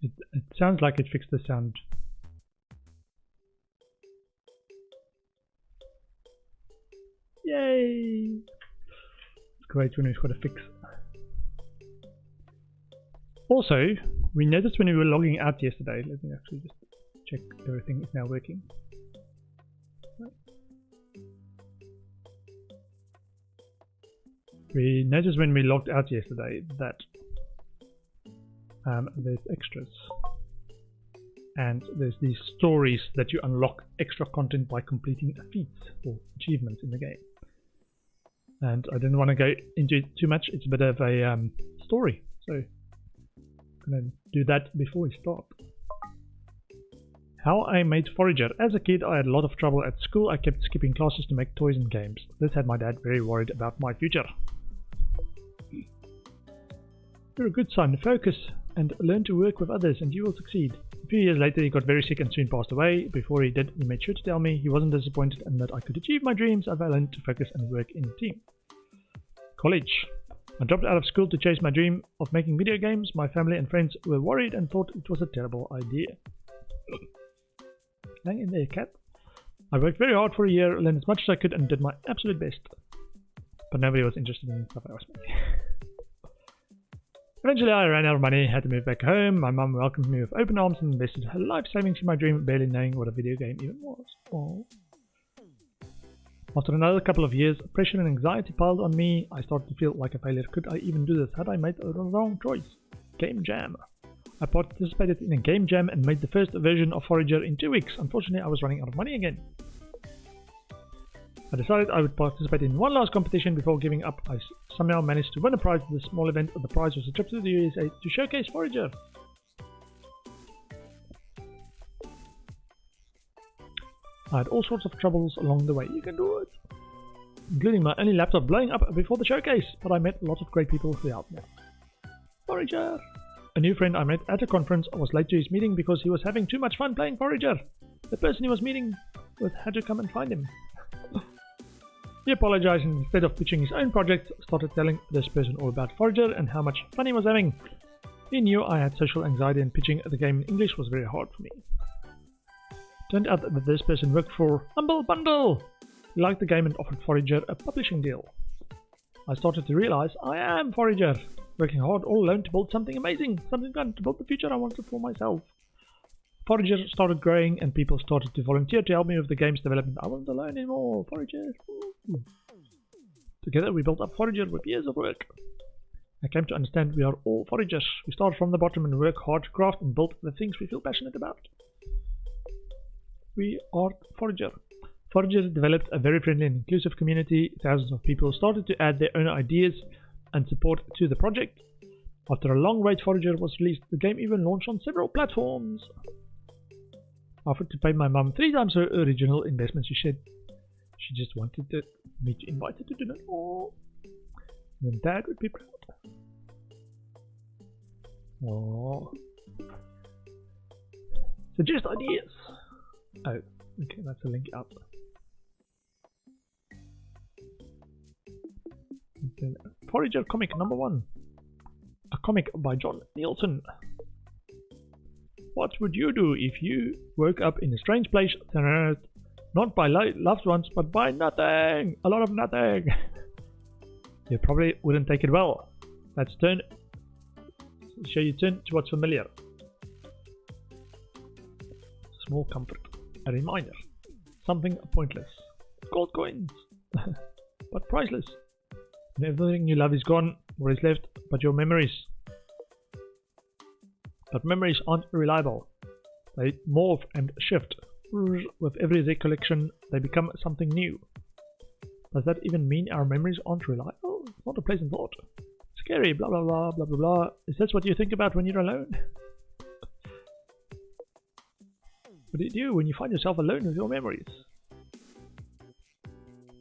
It sounds like it fixed the sound. Yay! It's great when we've got a fix. Also, we noticed when we were logging out yesterday, let me actually just check everything is now working. We noticed when we logged out yesterday that there's extras. And there's these stories that you unlock extra content by completing feats or achievements in the game. And I didn't want to go into it too much, it's a bit of a story. So I'm going to do that before we start. How I made Forager. As a kid I had a lot of trouble at school. I kept skipping classes to make toys and games. This had my dad very worried about my future. You're a good son, focus and learn to work with others and you will succeed. A few years later he got very sick and soon passed away. Before he did, he made sure to tell me he wasn't disappointed and that I could achieve my dreams if I learned to focus and work in a team. College. I dropped out of school to chase my dream of making video games. My family and friends were worried and thought it was a terrible idea. Hang in there, cat. I worked very hard for a year, learned as much as I could and did my absolute best. But nobody was interested in stuff I was making. Eventually I ran out of money, had to move back home. My mum welcomed me with open arms and invested her life savings in my dream, barely knowing what a video game even was. Aww. After another couple of years, pressure and anxiety piled on me. I started to feel like a failure. Could I even do this? Had I made the wrong choice? Game jam. I participated in a game jam and made the first version of Forager in 2 weeks. Unfortunately I was running out of money again. I decided I would participate in one last competition before giving up. I somehow managed to win a prize at the small event. The prize was a trip to the USA to showcase Forager. I had all sorts of troubles along the way. You can do it. Including my only laptop blowing up before the showcase. But I met a lot of great people who helped me. Forager. A new friend I met at a conference was late to his meeting because he was having too much fun playing Forager. The person he was meeting with had to come and find him. He apologized and instead of pitching his own project, started telling this person all about Forager and how much fun he was having. He knew I had social anxiety and pitching the game in English was very hard for me. Turned out that this person worked for Humble Bundle. He liked the game and offered Forager a publishing deal. I started to realize I am Forager, working hard all alone to build something amazing, something fun, to build the future I wanted for myself. Forager started growing and people started to volunteer to help me with the game's development. I wasn't alone anymore. Forager. Ooh. Together we built up Forager with years of work. I came to understand we are all foragers. We start from the bottom and work hard to craft and build the things we feel passionate about. We are Forager. Forager developed a very friendly and inclusive community. Thousands of people started to add their own ideas and support to the project. After a long wait, Forager was released. The game even launched on several platforms. I offered to pay my mum 3 times her original investment. She said she just wanted me to invite her to dinner. Oh, then Dad would be proud. Oh. Suggest ideas. Oh, okay, that's a link up. Forager comic #1. A comic by John Nielsen. What would you do if you woke up in a strange place surrounded not by loved ones but by nothing? A lot of nothing. You probably wouldn't take it well. Let's turn to what's familiar. Small comfort. A reminder. Something pointless. Gold coins. But priceless. And everything you love is gone. What is left but your memories? But memories aren't reliable. They morph and shift. With every recollection, they become something new. Does that even mean our memories aren't reliable? It's not a pleasant thought. Scary, blah blah blah blah blah blah. Is this what you think about when you're alone? What do you do when you find yourself alone with your memories?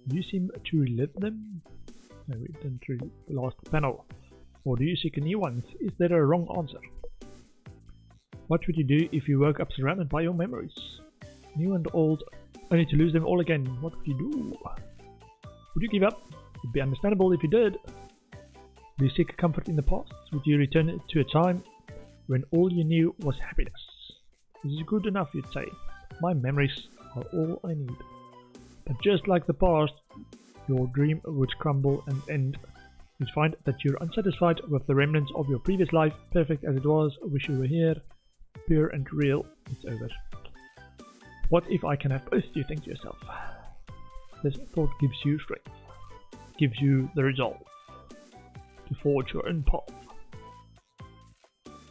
Do you seem to relive them? No, we didn't read the last panel. Or do you seek new ones? Is there a wrong answer? What would you do if you woke up surrounded by your memories? New and old, only to lose them all again. What would you do? Would you give up? It would be understandable if you did. Do you seek comfort in the past? Would you return to a time when all you knew was happiness. This is good enough, you'd say. My memories are all I need. But just like the past, your dream would crumble and end. You'd find that you're unsatisfied with the remnants of your previous life, perfect as it was, wish you were here, pure and real, it's over. What if I can have both, you think to yourself? This thought gives you strength, gives you the resolve to forge your own path,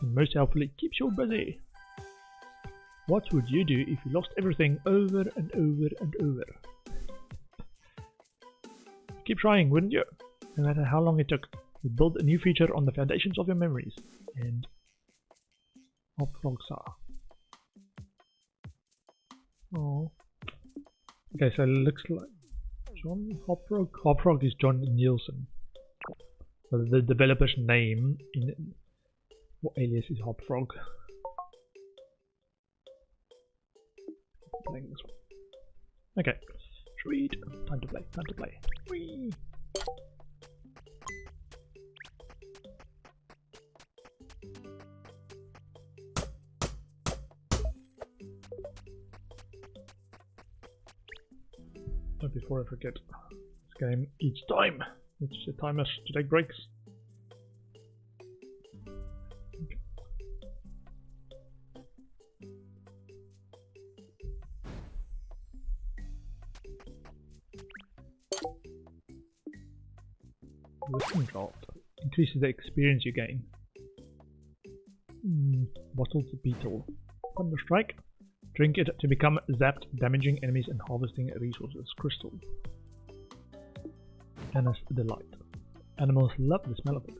and most helpfully keeps you busy. What would you do if you lost everything over and over and over? Keep trying, wouldn't you? No matter how long it took. You build a new feature on the foundations of your memories. And Hopfrogsa. Oh. Okay, so it looks like John Hopfrog. Hopfrog is John Nielsen. So the developer's name in what alias is Hopfrog. Playing this one. Okay. Sweet. Time to play. Time to play. Whee! But before I forget, this game eats time. It's a timer to take breaks. Okay. Wisdom draft increases the experience you gain. Bottled beetle. Thunder strike. Drink it to become zapped, damaging enemies and harvesting resources. Crystal. Anna's delight. Animals love the smell of it.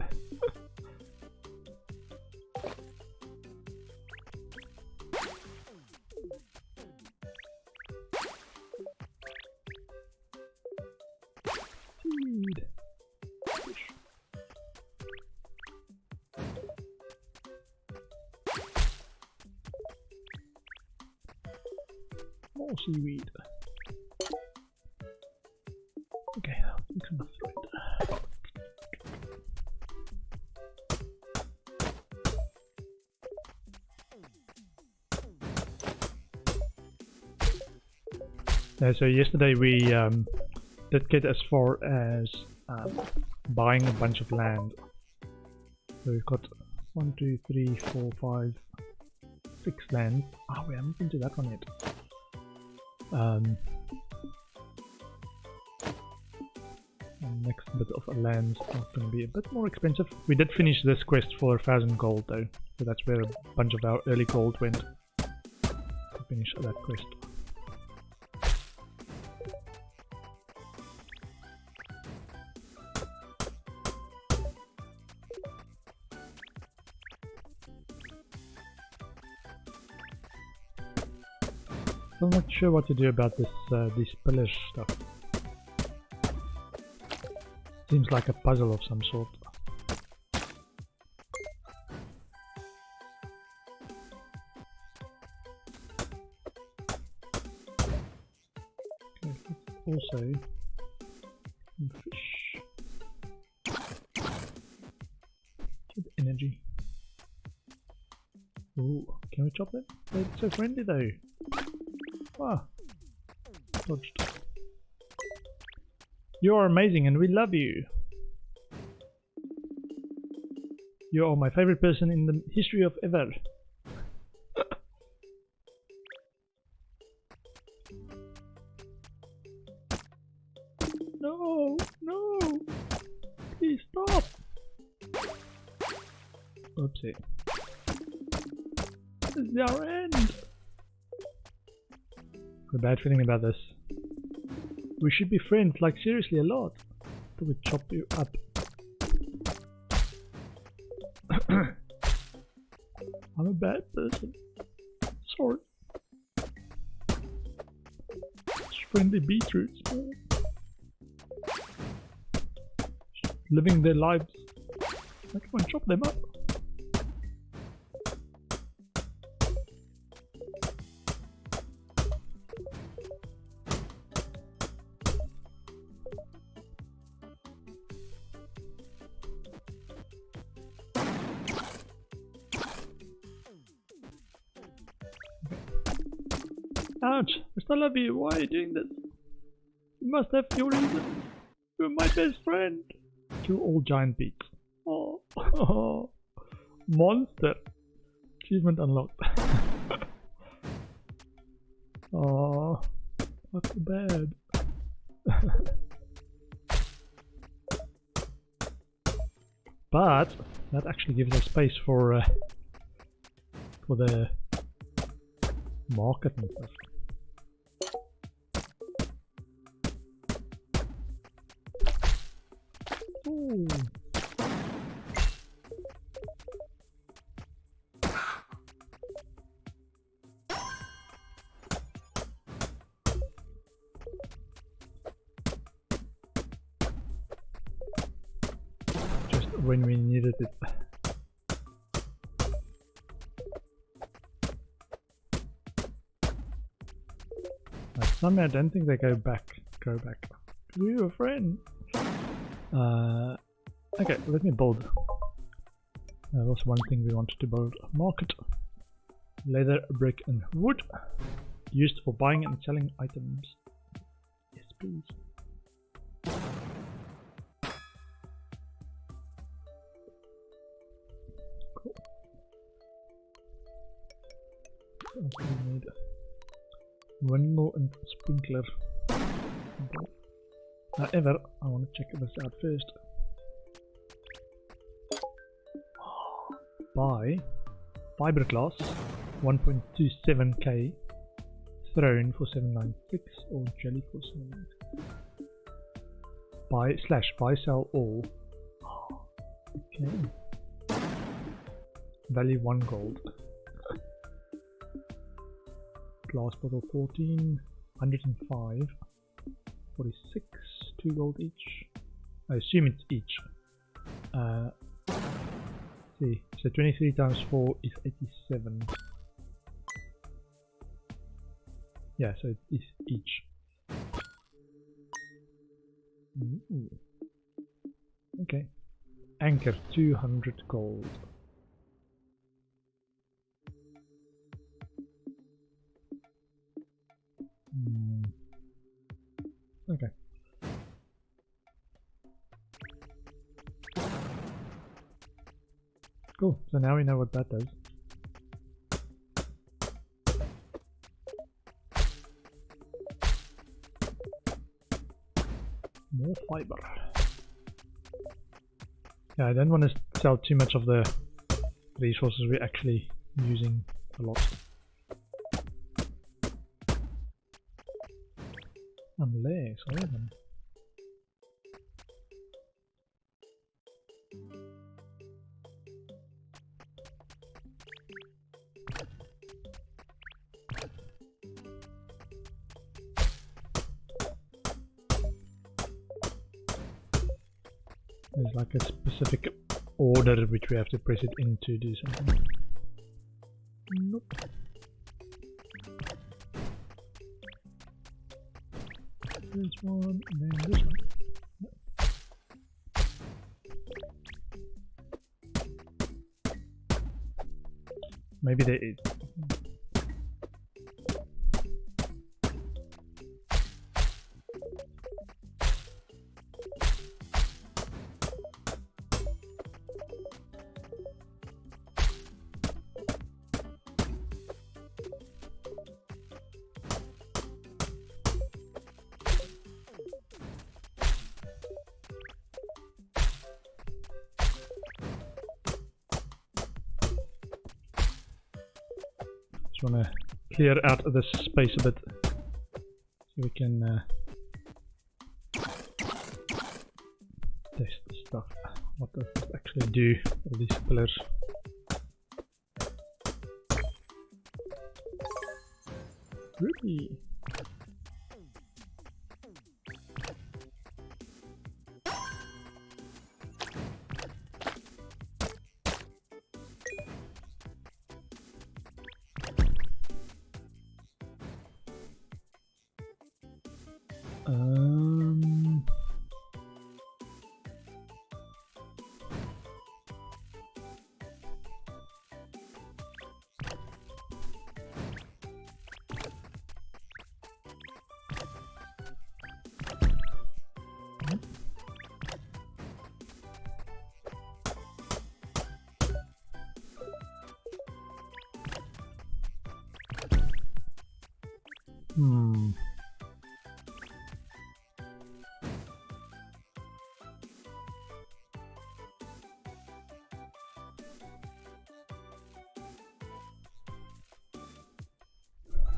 Seaweed. Fish. More seaweed. Okay, mix enough thread. So yesterday we did get as far as buying a bunch of land. So we've got 1, 2, 3, 4, 5, 6 lands. Ah, we haven't been to that one yet. And next bit of lands are going to be a bit more expensive. We did finish this quest for 1,000 gold though, so that's where a bunch of our early gold went to finish that quest. I'm not sure what to do about this these pillars stuff. Seems like a puzzle of some sort. Okay, let's also fish. Get energy. Ooh, can we chop them? They're so friendly though. Ah, dodged. You are amazing and we love you. You are my favorite person in the history of ever. No, no, please stop. Oopsie. This is our end. A bad feeling about this. We should be friends, like seriously a lot. Till we chop you up. I'm a bad person. Sorry. It's friendly beetroots. Living their lives. I come and chop them up. Ouch! I still love you. Why are you doing this? You must have your reason. You're my best friend. Kill all giant beaks. Oh, oh. Monster. Achievement unlocked. Oh, not too bad. But that actually gives us space for the market and stuff. Ooh. Just when we needed it. Somehow I don't think they go back. We were friends. Okay, let me build. That was one thing we wanted to build. Market. Leather, brick and wood. Used for buying and selling items. Yes, please. Cool. Okay, we need windmill and sprinkler. However, I want to check this out first. Buy fiberglass 1.27k, throne for 796 or jelly for 796. Buy sell all. Okay. Value 1 gold. Glass bottle 14, 105, 46, 2 gold each. I assume it's each. See, so 23 times 4 is 87. Yeah, so it is each. Ooh. Okay. Anchor 200 gold. Okay. Cool, so now we know what that does. More fiber. Yeah, I don't want to sell too much of the resources we're actually using a lot. Unless, hold on. There's like a specific order which we have to press it in to do something. Nope. This one, and then this one. Maybe there is. Want to clear out this space a bit so we can test the stuff. What does this actually do? All these pillars. Ruby.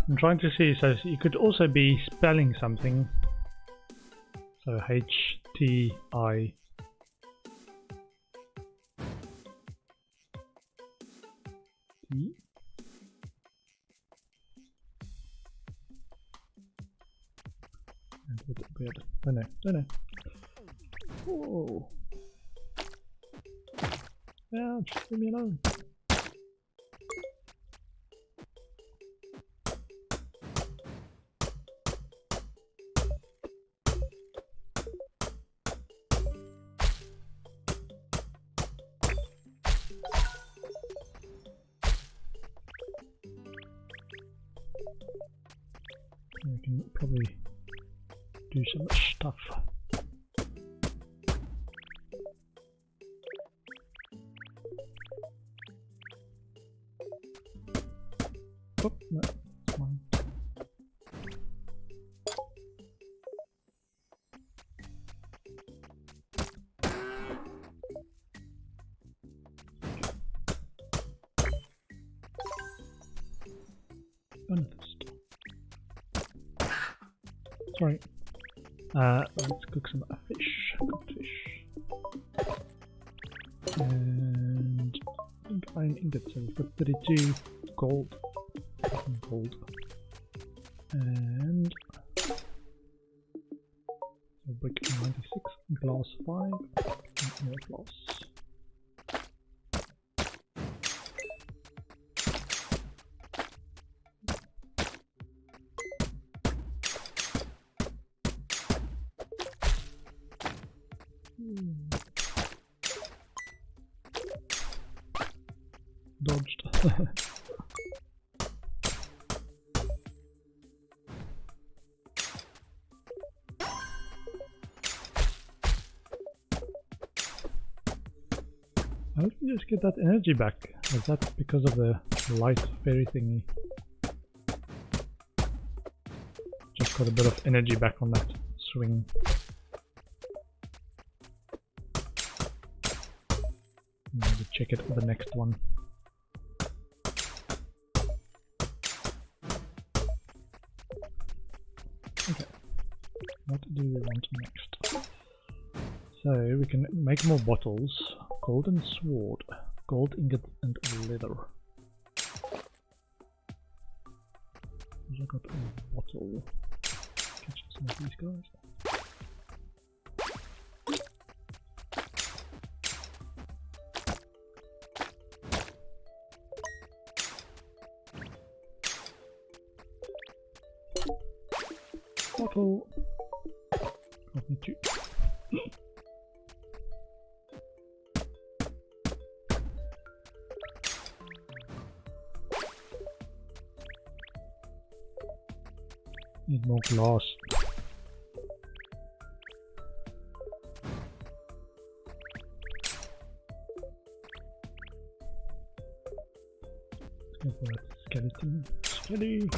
I'm trying to see, so you could also be spelling something. So H-T-I. T. And with weird. Don't know. Whoa. Yeah, just leave me alone. I can probably do some stuff. Oh, no, it's mine. Amethyst. Sorry. Let's cook some fish. Cooked fish. And I think iron ingots. So we've got 32 gold. Gold. And so brick 96, glass 5, and more glass. Dodged. How did we just get that energy back? Was that because of the light fairy thingy? Just got a bit of energy back on that swing. Maybe check it for the next one. Okay, what do we want next? So we can make more bottles. Golden sword, gold ingot and leather. I got a bottle. Catch some of these guys. Bottle. Got me two. Need more glass. Let's go for that skeleton. Steady.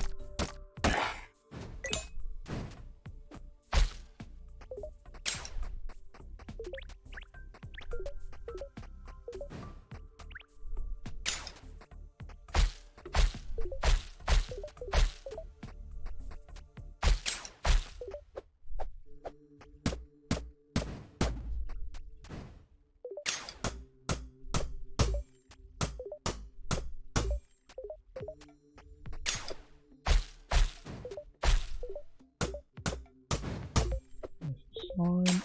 Slime.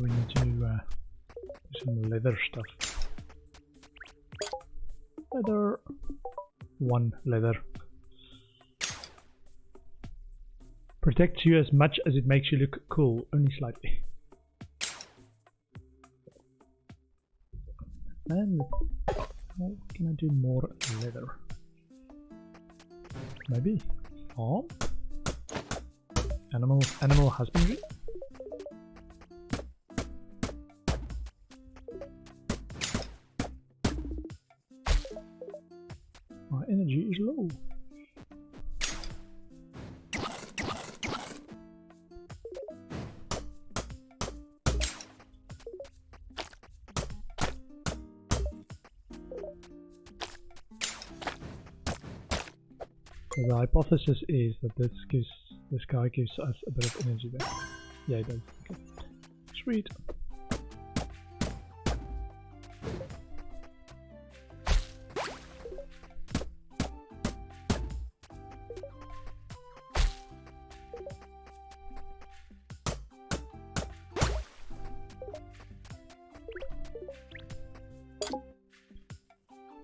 We need to do some leather stuff. Leather. One leather. Protects you as much as it makes you look cool, only slightly. And how can I do more leather? Maybe farm? Animal husbandry? My energy is low. So the hypothesis is that this guy gives us a bit of energy back. Yeah, he does. Okay. Sweet.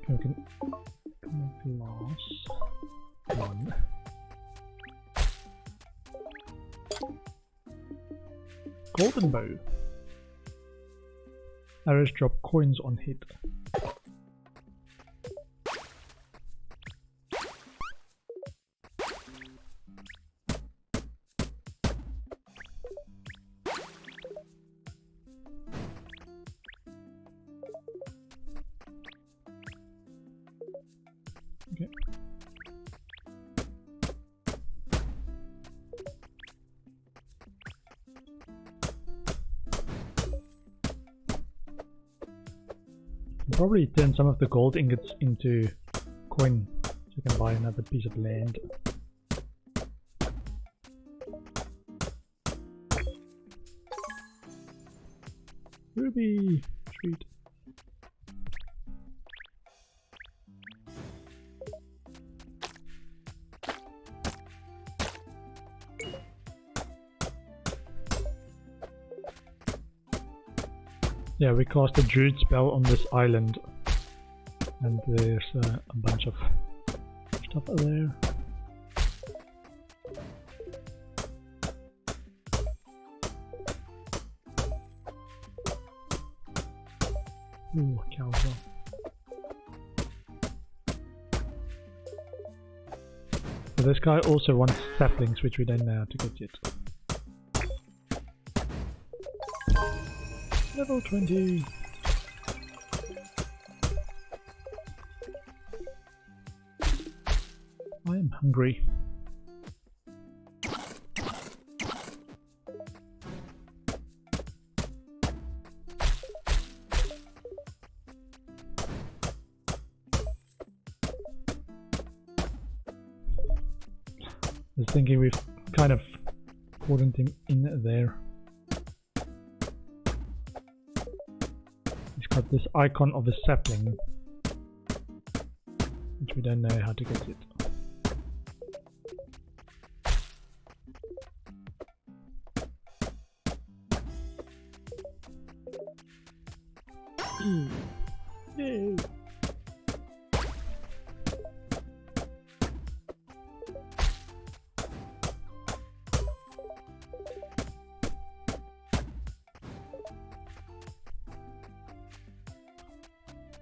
Okay, we can make glass. One. Golden bow. Arrows drop coins on hit. Okay. Probably turn some of the gold ingots into coin so you can buy another piece of land. Ruby! Sweet. Yeah, we cast a druid spell on this island, and there's a bunch of stuff there. Ooh, cows. So this guy also wants saplings, which we don't know how to get yet. Level 20. I am hungry. I was thinking we've kind of cordoned him in there. Got this icon of a sapling, which we don't know how to get it. Yay!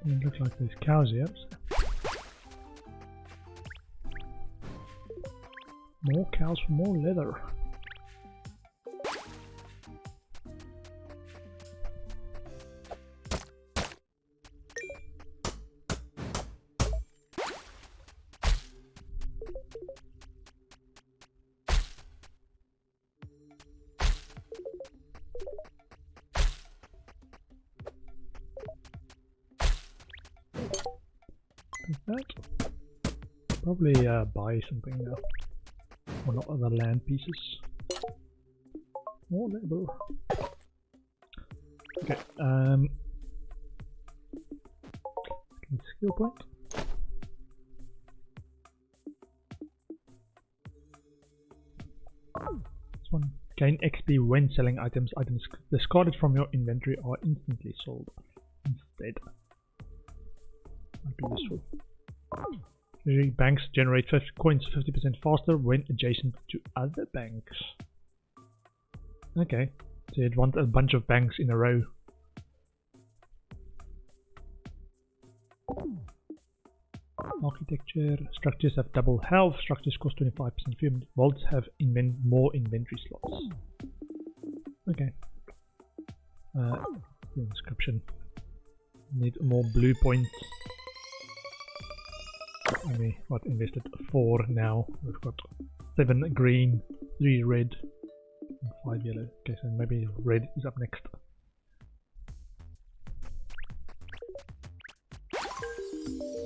It looks like there's cows here. More cows for more leather. That. Probably buy something now. Or not other land pieces. More labor. Okay, skill point. This one. Gain XP when selling items. Items discarded from your inventory are instantly sold instead. Might be useful. Usually banks generate coins 50% faster when adjacent to other banks. Okay, so you'd want a bunch of banks in a row. Architecture. Structures have double health. Structures cost 25% fewer. Vaults have more inventory slots. Okay. The inscription. Need more blue points. And we invested 4 now. We've got 7 green, 3 red, and 5 yellow. Okay, so maybe red is up next.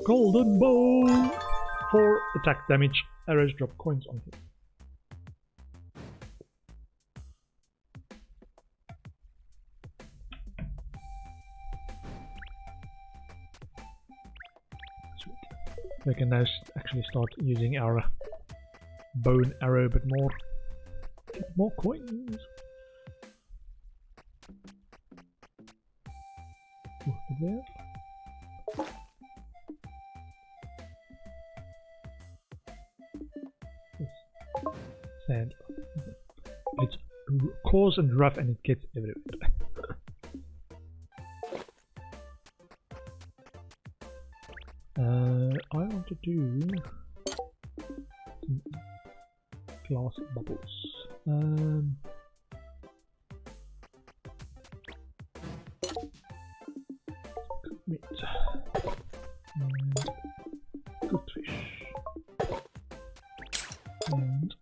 Golden bow! 4 attack damage arrows drop coins on him. Sweet. We can now actually start using our bow and arrow a bit more. Get more coins. There. Sand. It's coarse and rough and it gets everywhere. I want to do some glass bubbles. Meat and cooked fish and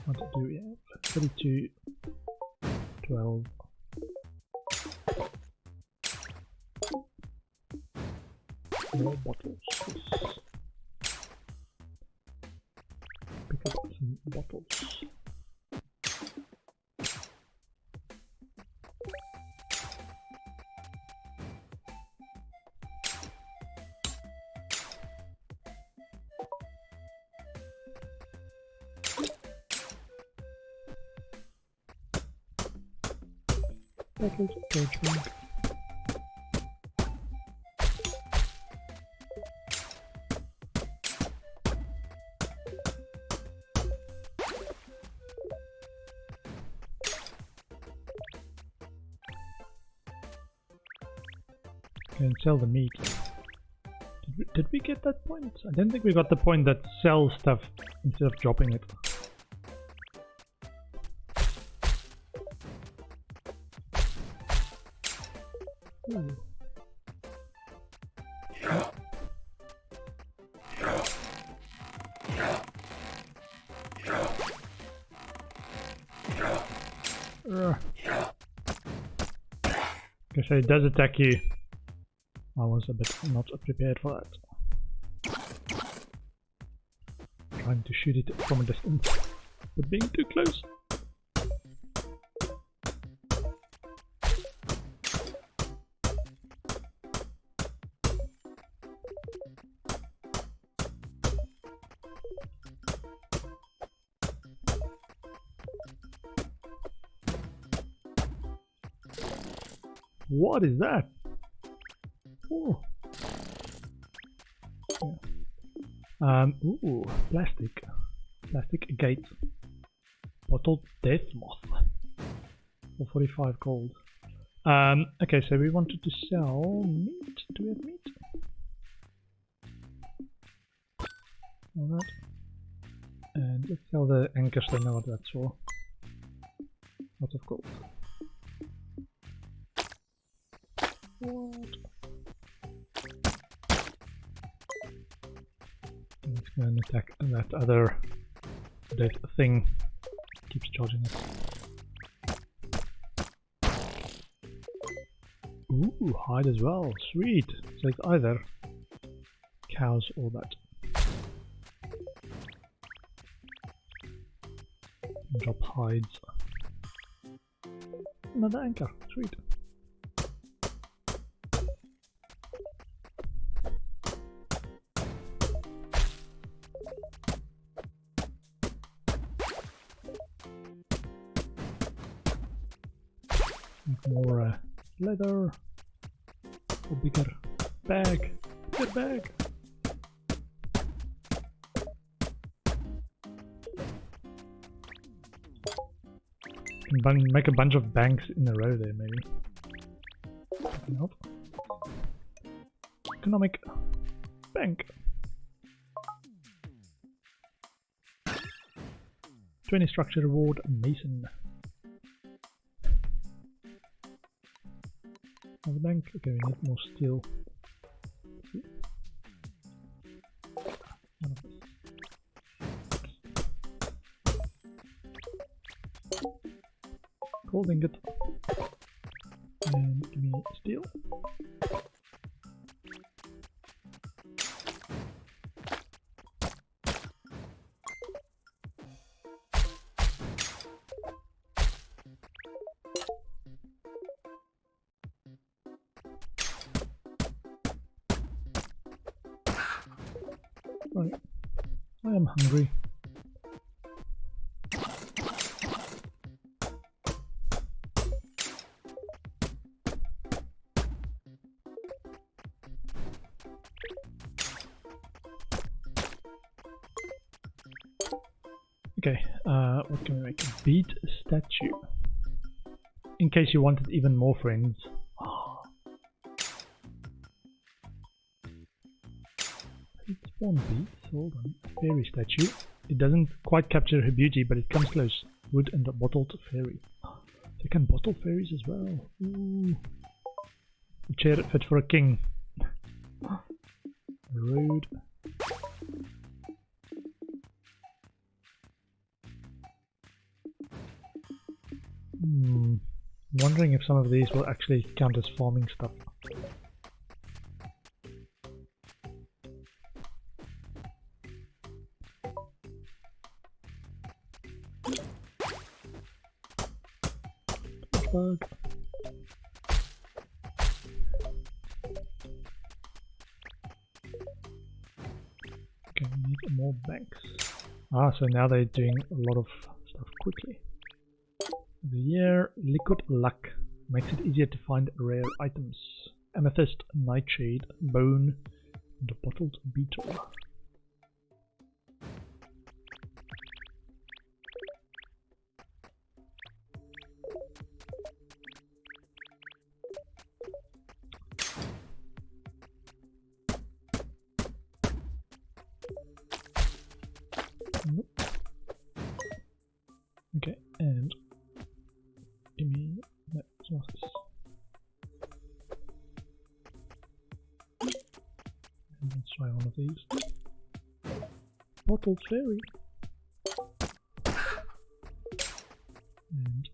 what to do? Yeah, 32, 12. More bottles. Pick up some bottles. Bottles of drink. Can sell the meat. Did we get that point? I don't think we got the point that sell stuff instead of dropping it. Ooh. Okay, so it does attack you. I was a bit not prepared for that. Trying to shoot it from a distance, but being too close. What is that? Oh. Yeah. Ooh, plastic gate, bottled death moth for 45 gold. Okay, so we wanted to sell meat. Do we have meat? All that, and let's sell the anchors. I know what that's for. Lots of gold. What? Let's go and attack that other dead thing. Keeps charging us. Ooh, hide as well. Sweet. So it's either cows or that. Drop hides. Another anchor. Sweet. More leather, a bigger bag, Can make a bunch of banks in a row there, maybe. Nope. Economic bank. 20 structure reward, Mason. The bank. Okay, we need more steel. Gold ingot. And give me steel. Sorry. I am hungry. Okay, what can we make? A bead statue. In case you wanted even more friends. Let's spawn beads. Hold on. Fairy statue. It doesn't quite capture her beauty, but it comes close. Wood and a bottled fairy. They can bottle fairies as well. Ooh. A chair fit for a king. Rude. Wondering if some of these will actually count as farming stuff. Bug. Okay, we need more banks. Ah, so now they're doing a lot of stuff quickly. The year liquid luck makes it easier to find rare items. Amethyst, nightshade, bone, and a bottled beetle. Nope. Okay, and give me that sauce. And let's try one of these. Bottled fairy. And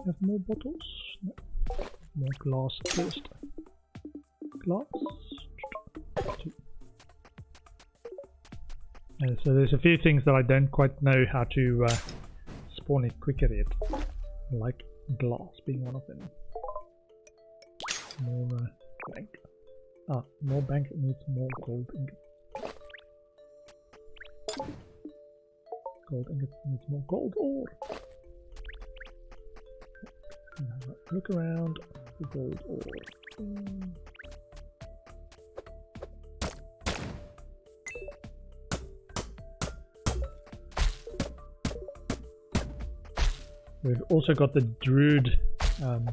have more bottles? No. More glass first. Glass. So there's a few things that I don't quite know how to spawn it quicker yet. Like glass being one of them. More bank. Ah, more bank needs more gold ingot. Gold ingot needs more gold ore. Look around for gold ore. We've also got the Druid. Hold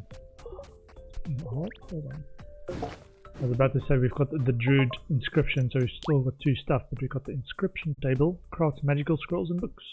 on. I was about to say we've got the Druid inscription, so we've still got two stuff, but we've got the inscription table, crafts magical scrolls and books.